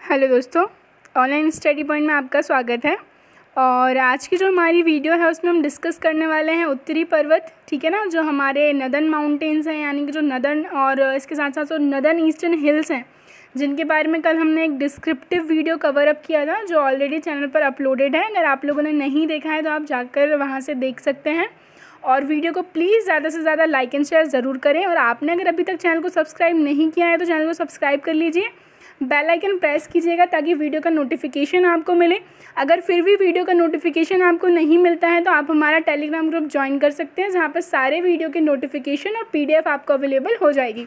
Hello दोस्तों, online study point में आपका स्वागत है। और आज की जो हमारी वीडियो है उसमें हम डिस्कस करने वाले हैं उत्तरी पर्वत, ठीक है ना, जो हमारे नदर्न माउंटेन्स हैं, यानी कि जो नदर्न और इसके साथ साथ जो नदर्न ईस्टर्न हिल्स हैं, जिनके बारे में कल हमने एक डिस्क्रिप्टिव वीडियो कवर अप किया था जो ऑलरेडी चैनल पर अपलोडेड है। अगर आप लोगों ने नहीं देखा है तो आप जाकर वहाँ से देख सकते हैं। और वीडियो को प्लीज़ ज़्यादा से ज़्यादा लाइक एंड शेयर ज़रूर करें। और आपने अगर अभी तक चैनल को सब्सक्राइब नहीं किया है तो चैनल को सब्सक्राइब कर लीजिए, बेल आइकन प्रेस कीजिएगा ताकि वीडियो का नोटिफिकेशन आपको मिले। अगर फिर भी वीडियो का नोटिफिकेशन आपको नहीं मिलता है तो आप हमारा टेलीग्राम ग्रुप ज्वाइन कर सकते हैं, जहाँ पर सारे वीडियो के नोटिफिकेशन और पीडीएफ आपको अवेलेबल हो जाएगी।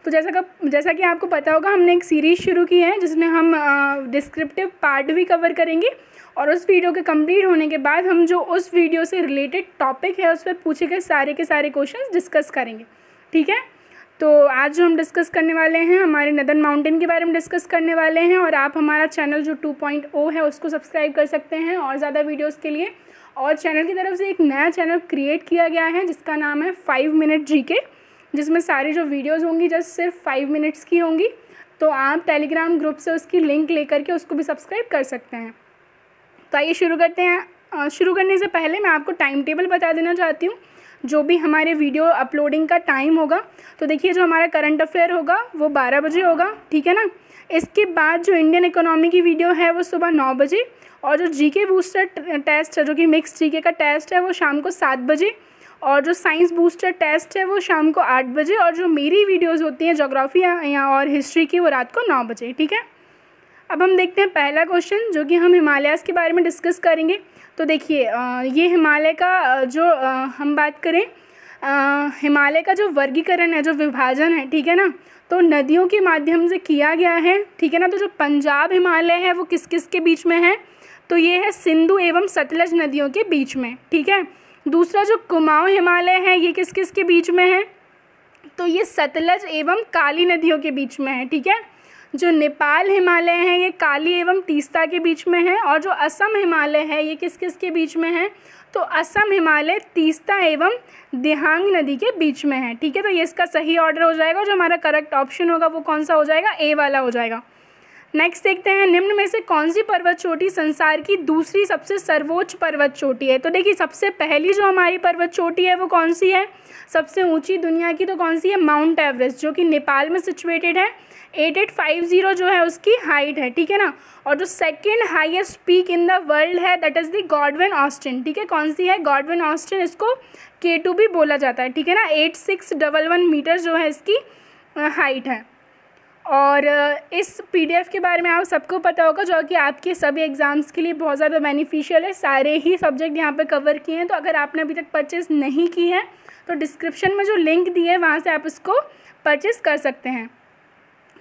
तो जैसा कि आपको पता होगा, हमने एक सीरीज़ शुरू की है जिसमें हम डिस्क्रिप्टिव पार्ट भी कवर करेंगे। और उस वीडियो के कंप्लीट होने के बाद हम जो उस वीडियो से रिलेटेड टॉपिक है उस पर पूछे गए सारे के सारे क्वेश्चंस डिस्कस करेंगे, ठीक है। तो आज जो हम डिस्कस करने वाले हैं, हमारे नदर्न माउंटेन के बारे में डिस्कस करने वाले हैं। और आप हमारा चैनल जो 2.0 है उसको सब्सक्राइब कर सकते हैं और ज़्यादा वीडियोस के लिए। और चैनल की तरफ से एक नया चैनल क्रिएट किया गया है जिसका नाम है 5 मिनट जीके, जिसमें सारी जो वीडियोज़ होंगी जस्ट सिर्फ 5 मिनट्स की होंगी। तो आप टेलीग्राम ग्रुप से उसकी लिंक लेकर के उसको भी सब्सक्राइब कर सकते हैं। तो आइए शुरू करते हैं। शुरू करने से पहले मैं आपको टाइम टेबल बता देना चाहती हूँ, जो भी हमारे वीडियो अपलोडिंग का टाइम होगा। तो देखिए, जो हमारा करंट अफेयर होगा वो 12 बजे होगा, ठीक है ना। इसके बाद जो इंडियन इकोनॉमी की वीडियो है वो सुबह 9 बजे। और जो जीके बूस्टर टेस्ट है, जो कि मिक्स जीके का टेस्ट है, वो शाम को 7 बजे। और जो साइंस बूस्टर टेस्ट है वो शाम को 8 बजे। और जो मेरी वीडियोज़ होती हैं जोग्राफी या और हिस्ट्री की, वो रात को 9 बजे, ठीक है। अब हम देखते हैं पहला क्वेश्चन, जो कि हम हिमालयाज़ के बारे में डिस्कस करेंगे। तो देखिए, ये हिमालय का जो हम बात करें, हिमालय का जो वर्गीकरण है, जो विभाजन है, ठीक है ना, तो नदियों के माध्यम से किया गया है, ठीक है ना। तो जो पंजाब हिमालय है वो किस किस के बीच में है? तो ये है सिंधु एवं सतलज नदियों के बीच में, ठीक है। दूसरा जो कुमाऊं हिमालय है ये किस किस के बीच में है? तो ये सतलज एवं काली नदियों के बीच में है, ठीक है। जो नेपाल हिमालय है ये काली एवं तीस्ता के बीच में है। और जो असम हिमालय है ये किस किस के बीच में है? तो असम हिमालय तीस्ता एवं दिहांग नदी के बीच में है, ठीक है। तो ये इसका सही ऑर्डर हो जाएगा। जो हमारा करेक्ट ऑप्शन होगा वो कौन सा हो जाएगा? ए वाला हो जाएगा। नेक्स्ट देखते हैं, निम्न में से कौन सी पर्वत चोटी संसार की दूसरी सबसे सर्वोच्च पर्वत चोटी है? तो देखिए, सबसे पहली जो हमारी पर्वत चोटी है वो कौन सी है? सबसे ऊंची दुनिया की तो कौन सी है? माउंट एवरेस्ट, जो कि नेपाल में सिचुएटेड है। 8850 जो है उसकी हाइट है, ठीक है ना। और जो second highest peak in the world है that is the Godwin Austen, ठीक है। कौन सी है? गॉडविन ऑस्टिन, इसको K2 भी बोला जाता है, ठीक है ना। 8611 मीटर जो है इसकी हाइट है। और इस पीडीएफ के बारे में आप सबको पता होगा, जो कि आपके सभी एग्ज़ाम्स के लिए बहुत ज़्यादा बेनिफिशियल है। सारे ही सब्जेक्ट यहाँ पे कवर किए हैं। तो अगर आपने अभी तक परचेज़ नहीं की है तो डिस्क्रिप्शन में जो लिंक दिए है वहाँ से आप इसको परचेज़ कर सकते हैं।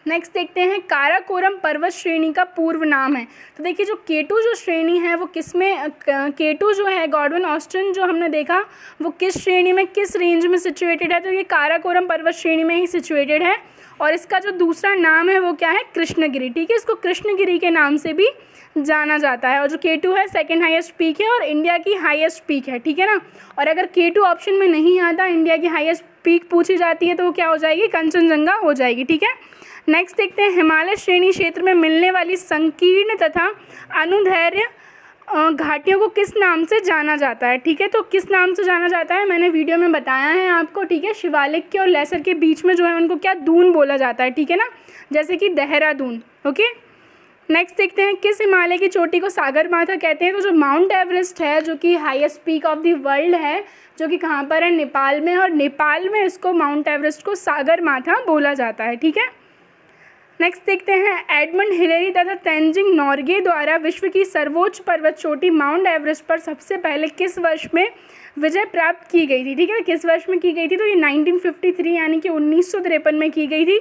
नेक्स्ट देखते हैं, काराकोरम पर्वत श्रेणी का पूर्व नाम है। तो देखिए, जो K2 जो श्रेणी है वो किस में, K2 जो है गॉडविन ऑस्टिन जो हमने देखा वो किस श्रेणी में, किस रेंज में सिचुएटेड है? तो ये काराकोरम पर्वत श्रेणी में ही सिचुएटेड है। और इसका जो दूसरा नाम है वो क्या है? कृष्णगिरी, ठीक है। इसको कृष्णगिरी के नाम से भी जाना जाता है। और जो K2 है सेकंड हाईएस्ट पीक है और इंडिया की हाईएस्ट पीक है, ठीक है ना। और अगर K2 ऑप्शन में नहीं आता, इंडिया की हाईएस्ट पीक पूछी जाती है, तो वो क्या हो जाएगी? कंचनजंगा हो जाएगी, ठीक है। नेक्स्ट देखते हैं, हिमालय श्रेणी क्षेत्र में मिलने वाली संकीर्ण तथा अनुदैर्घ्य घाटियों को किस नाम से जाना जाता है? ठीक है, तो किस नाम से जाना जाता है मैंने वीडियो में बताया है आपको, ठीक है। शिवालिक के और लेसर के बीच में जो है उनको क्या? दून बोला जाता है, ठीक है ना, जैसे कि देहरादून, ओके। नेक्स्ट देखते हैं, किस हिमालय की चोटी को सागरमाथा कहते हैं? तो जो माउंट एवरेस्ट है, जो कि highest peak of the world है, जो कि कहाँ पर है? नेपाल में। और नेपाल में इसको माउंट एवरेस्ट को सागरमाथा बोला जाता है, ठीक है। नेक्स्ट देखते हैं, एडमंड हिलेरी तथा तेंजिंग नोर्गे द्वारा विश्व की सर्वोच्च पर्वत चोटी माउंट एवरेस्ट पर सबसे पहले किस वर्ष में विजय प्राप्त की गई थी? ठीक है, किस वर्ष में की गई थी? तो ये 1953 यानी कि 1953 में की गई थी।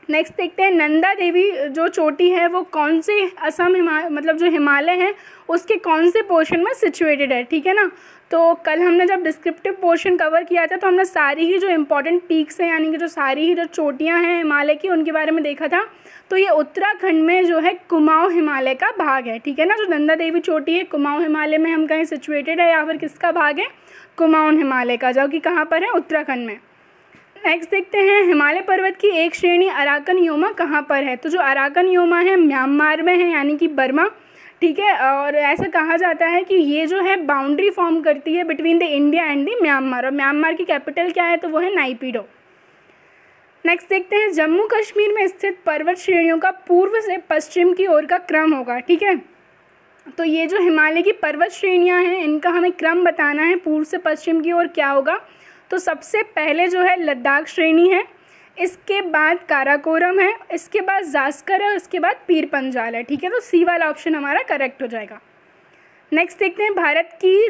नेक्स्ट देखते हैं, नंदा देवी जो चोटी है वो कौन से असम मतलब जो हिमालय है उसके कौन से पोर्शन में सिचुएटेड है? ठीक है ना। तो कल हमने जब डिस्क्रिप्टिव पोर्शन कवर किया था तो हमने सारी ही जो इम्पोर्टेंट पीक्स हैं, यानी कि जो सारी ही जो चोटियां हैं हिमालय की, उनके बारे में देखा था। तो ये उत्तराखंड में जो है कुमाऊं हिमालय का भाग है, ठीक है ना। जो नंदा देवी चोटी है कुमाऊं हिमालय में हम कहीं सिचुएटेड है, या फिर किसका भाग है? कुमाऊं हिमालय का, जो कि कहाँ पर है? उत्तराखंड में। नेक्स्ट देखते हैं हिमालय पर्वत की एक श्रेणी अराकन योमा कहाँ पर है। तो जो अराकन योमा है म्यांमार में है, यानी कि बर्मा, ठीक है। और ऐसा कहा जाता है कि ये जो है बाउंड्री फॉर्म करती है between the India and the Myanmar, और म्यांमार की कैपिटल क्या है, तो वो है नाइपीडो। नेक्स्ट देखते हैं जम्मू कश्मीर में स्थित पर्वत श्रेणियों का पूर्व से पश्चिम की ओर का क्रम होगा, ठीक है। तो ये जो हिमालय की पर्वत श्रेणियाँ हैं इनका हमें क्रम बताना है, पूर्व से पश्चिम की ओर क्या होगा। तो सबसे पहले जो है लद्दाख श्रेणी है, इसके बाद काराकोरम है, इसके बाद जास्कर है, उसके बाद पीर पंजाल है, ठीक है। तो सी वाला ऑप्शन हमारा करेक्ट हो जाएगा। नेक्स्ट देखते हैं भारत की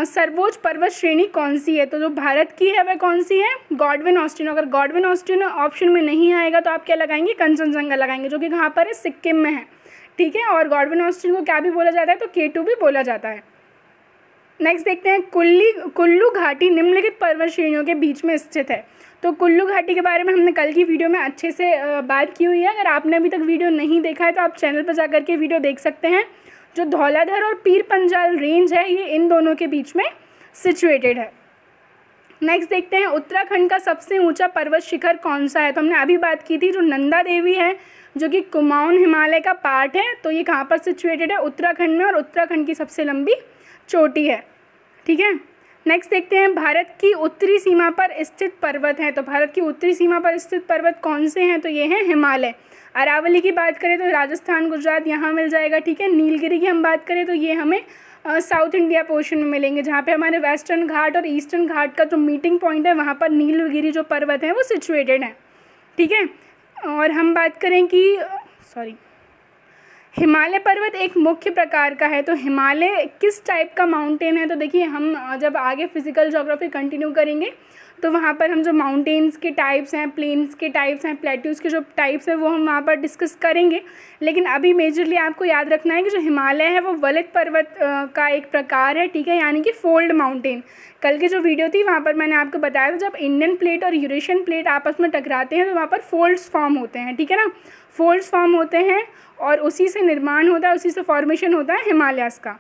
सर्वोच्च पर्वत श्रेणी कौन सी है। तो जो भारत की है वह कौन सी है, गॉडविन ऑस्टिन। अगर गॉडविन ऑस्टिन ऑप्शन में नहीं आएगा तो आप क्या लगाएंगे, कंचनजंगा लगाएंगे, जो कि कहाँ पर है, सिक्किम में है, ठीक है। और गॉडविन ऑस्टिन को क्या भी बोला जाता है, तो K2 भी बोला जाता है। नेक्स्ट देखते हैं कुल्लू घाटी निम्नलिखित पर्वत श्रेणियों के बीच में स्थित है। तो कुल्लू घाटी के बारे में हमने कल की वीडियो में अच्छे से बात की हुई है। अगर आपने अभी तक वीडियो नहीं देखा है तो आप चैनल पर जाकर के वीडियो देख सकते हैं। जो धौलाधर और पीर पंजाल रेंज है ये इन दोनों के बीच में सिचुएटेड है। नेक्स्ट देखते हैं उत्तराखंड का सबसे ऊंचा पर्वत शिखर कौन सा है। तो हमने अभी बात की थी, जो नंदा देवी है जो कि कुमाऊन हिमालय का पार्ट है, तो ये कहाँ पर सिचुएटेड है, उत्तराखंड में, और उत्तराखंड की सबसे लंबी चोटी है, ठीक है। नेक्स्ट देखते हैं भारत की उत्तरी सीमा पर स्थित पर्वत हैं। तो भारत की उत्तरी सीमा पर स्थित पर्वत कौन से हैं, तो ये हैं हिमालय। अरावली की बात करें तो राजस्थान, गुजरात यहाँ मिल जाएगा, ठीक है। नीलगिरी की हम बात करें तो ये हमें साउथ इंडिया पोर्शन में मिलेंगे, जहाँ पे हमारे वेस्टर्न घाट और ईस्टर्न घाट का जो मीटिंग पॉइंट है वहाँ पर नीलगिरी जो पर्वत है वो सिचुएटेड है, ठीक है। और हम बात करें कि हिमालय पर्वत एक मुख्य प्रकार का है। तो हिमालय किस टाइप का माउंटेन है, तो देखिए हम जब आगे फिजिकल ज्योग्राफी कंटिन्यू करेंगे तो वहाँ पर हम जो माउंटेन्स के टाइप्स हैं, प्लेन्स के टाइप्स हैं, प्लेट्यूज़ के जो टाइप्स हैं वो हम वहाँ पर डिस्कस करेंगे। लेकिन अभी मेजरली आपको याद रखना है कि जो हिमालय है वो वलित पर्वत का एक प्रकार है, ठीक है, यानी कि फोल्ड माउंटेन। कल की जो वीडियो थी वहाँ पर मैंने आपको बताया था जब इंडियन प्लेट और यूरेशियन प्लेट आपस में टकराते हैं तो वहाँ पर फोल्ड्स फॉर्म होते हैं, ठीक है ना। फोल्ड्स फॉर्म होते हैं और उसी से निर्माण होता है, उसी से फॉर्मेशन होता है हिमालयस का।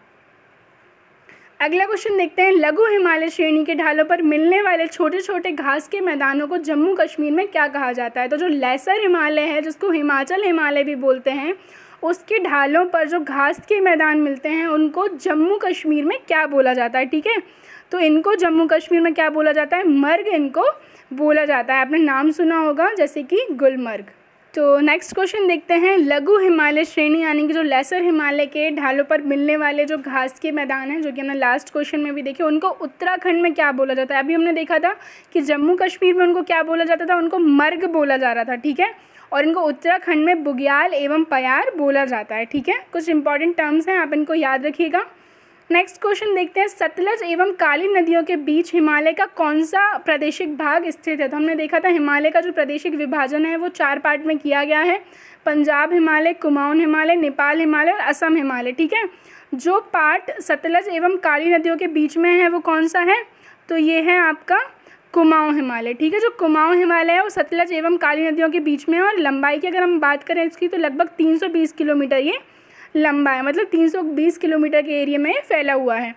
अगला क्वेश्चन देखते हैं लघु हिमालय श्रेणी के ढालों पर मिलने वाले छोटे छोटे घास के मैदानों को जम्मू कश्मीर में क्या कहा जाता है। तो जो लेसर हिमालय है जिसको हिमाचल हिमालय भी बोलते हैं, उसके ढालों पर जो घास के मैदान मिलते हैं उनको जम्मू कश्मीर में क्या बोला जाता है, ठीक है। तो इनको जम्मू कश्मीर में क्या बोला जाता है, मर्ग इनको बोला जाता है। आपने नाम सुना होगा जैसे कि गुलमर्ग। तो नेक्स्ट क्वेश्चन देखते हैं लघु हिमालय श्रेणी यानी कि जो लेसर हिमालय के ढालों पर मिलने वाले जो घास के मैदान हैं, जो कि हमने लास्ट क्वेश्चन में भी देखे, उनको उत्तराखंड में क्या बोला जाता है। अभी हमने देखा था कि जम्मू कश्मीर में उनको क्या बोला जाता था, उनको मर्ग बोला जा रहा था, ठीक है। और इनको उत्तराखंड में बुग्याल एवं पयार बोला जाता है, ठीक है। कुछ इंपॉर्टेंट टर्म्स हैं, आप इनको याद रखिएगा। नेक्स्ट क्वेश्चन देखते हैं सतलज एवं काली नदियों के बीच हिमालय का कौन सा प्रादेशिक भाग स्थित है। तो हमने देखा था हिमालय का जो प्रादेशिक विभाजन है वो 4 पार्ट में किया गया है, पंजाब हिमालय, कुमाऊन हिमालय, नेपाल हिमालय और असम हिमालय, ठीक है। जो पार्ट सतलज एवं काली नदियों के बीच में है वो कौन सा है, तो ये है आपका कुमाऊं हिमालय, ठीक है। जो कुमाऊं हिमालय है वो सतलज एवं काली नदियों के बीच में है और लंबाई की अगर हम बात करें इसकी तो लगभग 320 किलोमीटर ये लंबा है, मतलब 320 किलोमीटर के एरिया में फैला हुआ है।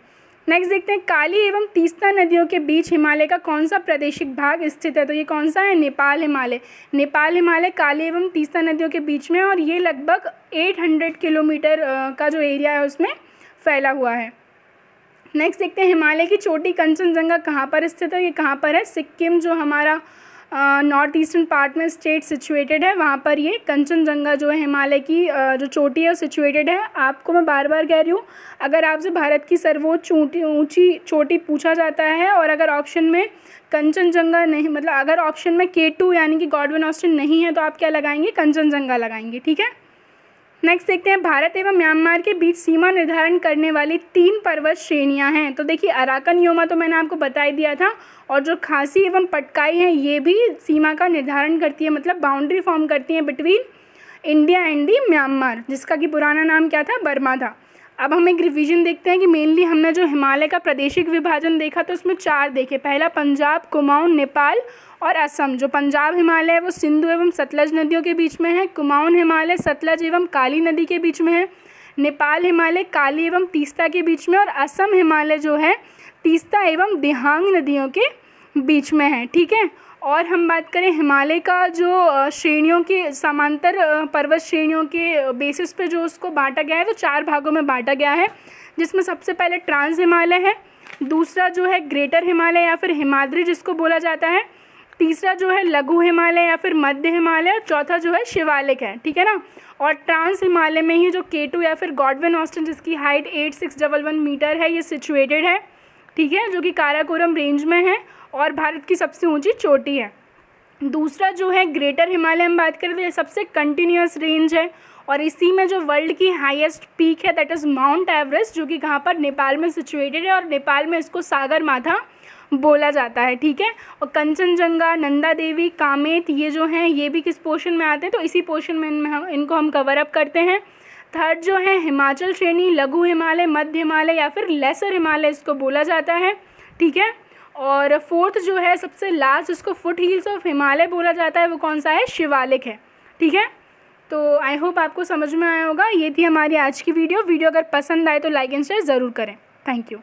नेक्स्ट देखते हैं काली एवं तीस्ता नदियों के बीच हिमालय का कौन सा प्रादेशिक भाग स्थित है। तो ये कौन सा है, नेपाल हिमालय। नेपाल हिमालय काली एवं तीस्ता नदियों के बीच में और ये लगभग 800 किलोमीटर का जो एरिया है उसमें फैला हुआ है। नेक्स्ट देखते हैं हिमालय की चोटी कंचनजंगा कहाँ पर स्थित है। ये कहाँ पर है, सिक्किम जो हमारा नॉर्थ ईस्टर्न पार्ट में स्टेट सिचुएटेड है, वहाँ पर ये कंचनजंगा जो है हिमालय की जो चोटी है वो सिचुएटेड है। आपको मैं बार बार कह रही हूँ, अगर आपसे भारत की सर्वोच्च ऊंची चोटी पूछा जाता है और अगर ऑप्शन में कंचनजंगा नहीं, मतलब अगर ऑप्शन में K2 यानी कि गॉडविन ऑस्टिन नहीं है तो आप क्या लगाएंगे, कंचनजंगा लगाएंगे, ठीक है। नेक्स्ट देखते हैं भारत एवं म्यांमार के बीच सीमा निर्धारण करने वाली 3 पर्वत श्रेणियां हैं। तो देखिए अराकन योमा तो मैंने आपको बता ही दिया था, और जो खासी एवं पटकाई हैं ये भी सीमा का निर्धारण करती है, मतलब बाउंड्री फॉर्म करती हैं between India and the Myanmar, जिसका कि पुराना नाम क्या था, बर्मा था। अब हम एक रिवीजन देखते हैं कि मेनली हमने जो हिमालय का प्रादेशिक विभाजन देखा तो उसमें 4 देखे। पहला पंजाब, कुमाऊन, नेपाल और असम। जो पंजाब हिमालय है वो सिंधु एवं सतलज नदियों के बीच में है, कुमाऊन हिमालय सतलज एवं काली नदी के बीच में है, नेपाल हिमालय काली एवं तीस्ता के बीच में, और असम हिमालय जो है तीस्ता एवं दिहांग नदियों के बीच में है, ठीक है। और हम बात करें हिमालय का जो श्रेणियों की समांतर पर्वत श्रेणियों के बेसिस पे जो उसको बांटा गया है तो 4 भागों में बांटा गया है, जिसमें सबसे पहले ट्रांस हिमालय है, दूसरा जो है ग्रेटर हिमालय या फिर हिमाद्री जिसको बोला जाता है, तीसरा जो है लघु हिमालय या फिर मध्य हिमालय, और चौथा जो है शिवालिक है, ठीक है ना। और ट्रांस हिमालय में ही जो K2 या फिर गॉडविन ऑस्टिन जिसकी हाइट 8611 मीटर है ये सिचुएटेड है, ठीक है, जो कि काराकोरम रेंज में है और भारत की सबसे ऊंची चोटी है। दूसरा जो है ग्रेटर हिमालय हम बात करें तो ये सबसे कंटिन्यूस रेंज है और इसी में जो वर्ल्ड की हाईएस्ट पीक है दैट इज़ माउंट एवरेस्ट, जो कि कहाँ पर नेपाल में सिचुएटेड है और नेपाल में इसको सागर माथा बोला जाता है, ठीक है। और कंचनजंगा, नंदा देवी, कामेत ये जो हैं ये भी किस पोर्शन में आते हैं, तो इसी पोर्शन में इनको हम कवर अप करते हैं। थर्ड जो है हिमाचल श्रेणी, लघु हिमालय, मध्य हिमालय या फिर लेसर हिमालय इसको बोला जाता है, ठीक है। और फोर्थ जो है सबसे लास्ट जिसको फुट हिल्स ऑफ हिमालय बोला जाता है वो कौन सा है, शिवालिक है, ठीक है। तो आई होप आपको समझ में आया होगा। ये थी हमारी आज की वीडियो अगर पसंद आए तो लाइक एंड शेयर ज़रूर करें। Thank you.